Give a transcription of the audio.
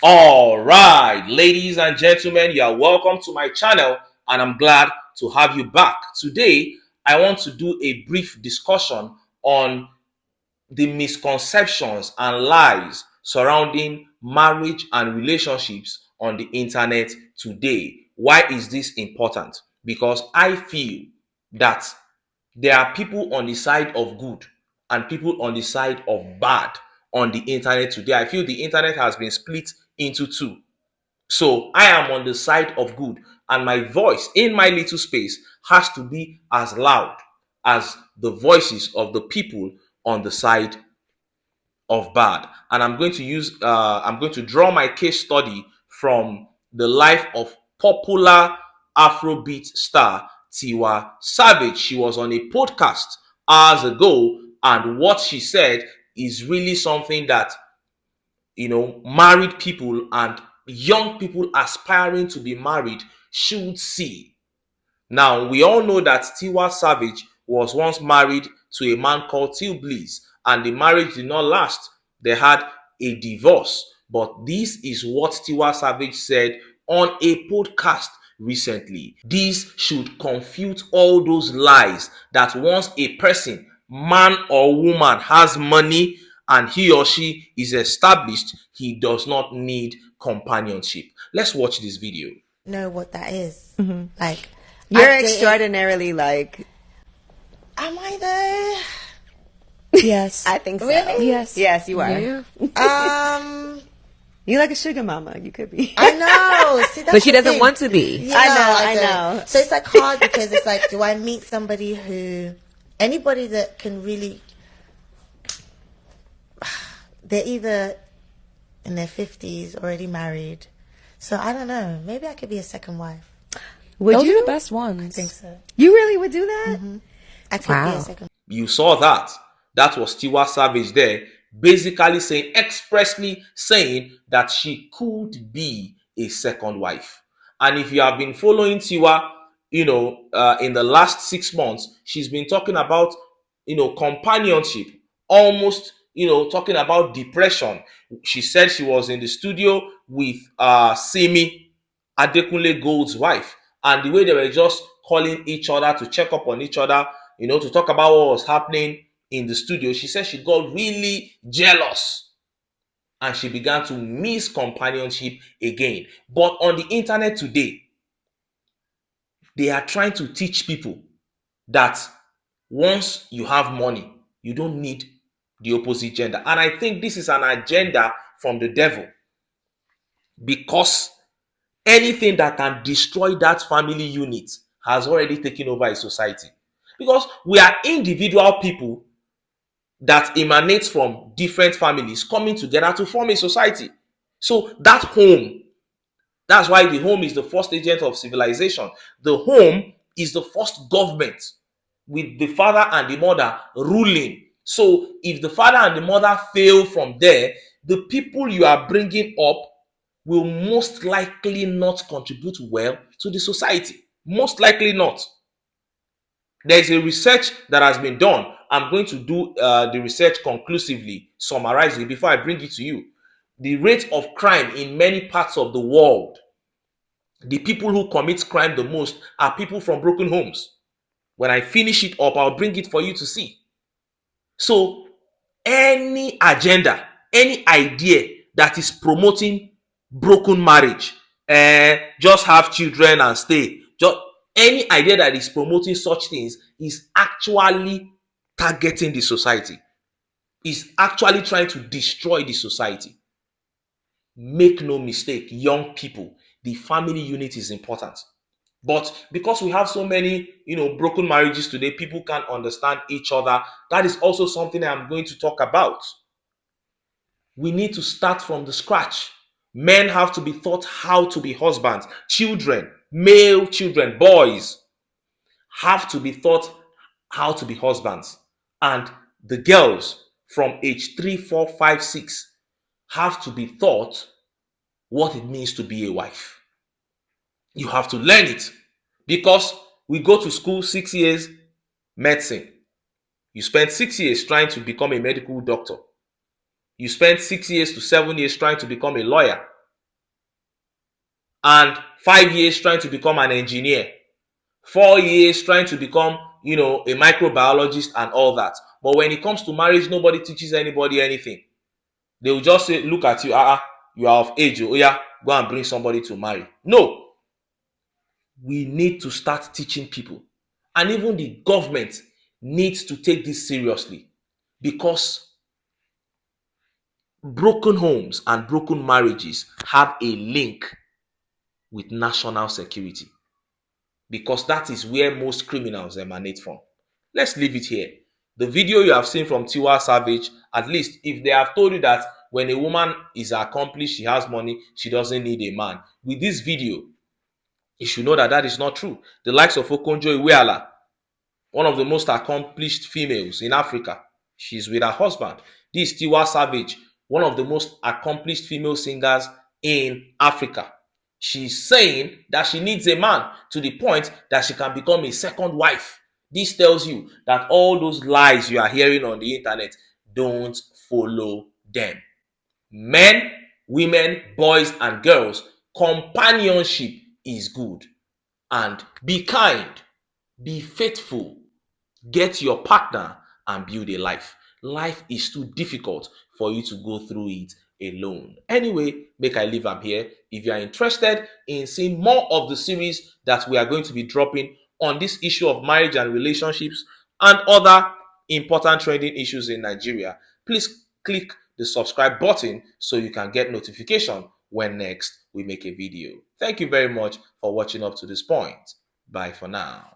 All right, ladies and gentlemen, you are welcome to my channel and I'm glad to have you back. Today, I want to do a brief discussion on the misconceptions and lies surrounding marriage and relationships on the internet today. Why is this important? Because I feel that there are people on the side of good and people on the side of bad on the internet today. I feel the internet has been split into two. So I am on the side of good, and my voice in my little space has to be as loud as the voices of the people on the side of bad. And I'm going to draw my case study from the life of popular Afrobeat star TIWA Savage. She was on a podcast hours ago, and what she said is really something that married people and young people aspiring to be married should see. Now, we all know that TIWA Savage was once married to a man called Till Bliss, and the marriage did not last. They had a divorce. But this is what TIWA Savage said on a podcast recently. This should confute all those lies that once a person, man or woman, has money and he or she is established, he does not need companionship. Let's watch this video. Know what that is. Like, You're extraordinarily like. Am I though? Yes. I think so. Really? Yes. Yes, you are. Yeah. You like a sugar mama. You could be. I know. See, that's But she the doesn't thing. want to be. Yeah, I know. So it's like hard because it's like, do I meet somebody anybody that can really, they're either in their 50s, already married. So I don't know. Maybe I could be a second wife. Would Those you? are the best ones. I think so. You really would do that? I could be Wow. a second. You saw that. That was TIWA Savage there, basically expressly saying that she could be a second wife. And if you have been following TIWA, in the last 6 months, she's been talking about, companionship, almost, talking about depression. She said she was in the studio with Simi, Adekunle Gold's wife, and the way they were just calling each other to check up on each other, to talk about what was happening in the studio, she said she got really jealous and she began to miss companionship again. But on the internet today, they are trying to teach people that once you have money, you don't need the opposite gender. And I think this is an agenda from the devil, because anything that can destroy that family unit has already taken over a society. Because we are individual people that emanates from different families coming together to form a society. So that home, that's why the home is the first agent of civilization. The home is the first government, with the father and the mother ruling. So if the father and the mother fail from there, the people you are bringing up will most likely not contribute well to the society. Most likely not. There is a research that has been done. I'm going to do the research conclusively, summarize it before I bring it to you. The rate of crime in many parts of the world, the people who commit crime the most are people from broken homes. When I finish it up, I'll bring it for you to see. So any agenda, any idea that is promoting broken marriage, just have children and stay, just any idea that is promoting such things is actually targeting the society, is actually trying to destroy the society. Make no mistake, young people, the family unit is important. But because we have so many, broken marriages today, people can't understand each other. That is also something I'm going to talk about. We need to start from the scratch. Men have to be taught how to be husbands. Children, male children, boys, have to be taught how to be husbands. And the girls from age 3, 4, 5, 6 have to be taught what it means to be a wife. You have to learn it, because we go to school 6 years, medicine. You spend 6 years trying to become a medical doctor. You spend 6 years to 7 years trying to become a lawyer. and 5 years trying to become an engineer, 4 years trying to become, a microbiologist and all that. But when it comes to marriage, nobody teaches anybody anything. They will just say, look at you, you are of age, oh yeah, go and bring somebody to marry. No, we need to start teaching people. And even the government needs to take this seriously, because broken homes and broken marriages have a link with national security, because that is where most criminals emanate from. Let's leave it here. The video you have seen from TIWA Savage, at least if they have told you that when a woman is accomplished, she has money, she doesn't need a man. With this video, you should know that that is not true. The likes of Okonjo Iweala, one of the most accomplished females in Africa, she's with her husband. This Tiwa Savage, one of the most accomplished female singers in Africa. She's saying that she needs a man to the point that she can become a second wife. This tells you that all those lies you are hearing on the internet, don't follow them. Men, women, boys, and girls, companionship is good. And be kind, be faithful, get your partner, and build a life. Life is too difficult for you to go through it alone. Anyway, make I leave am here. If you are interested in seeing more of the series that we are going to be dropping on this issue of marriage and relationships and other important trending issues in Nigeria, please click the subscribe button so you can get notification when next we make a video. Thank you very much for watching up to this point. Bye for now.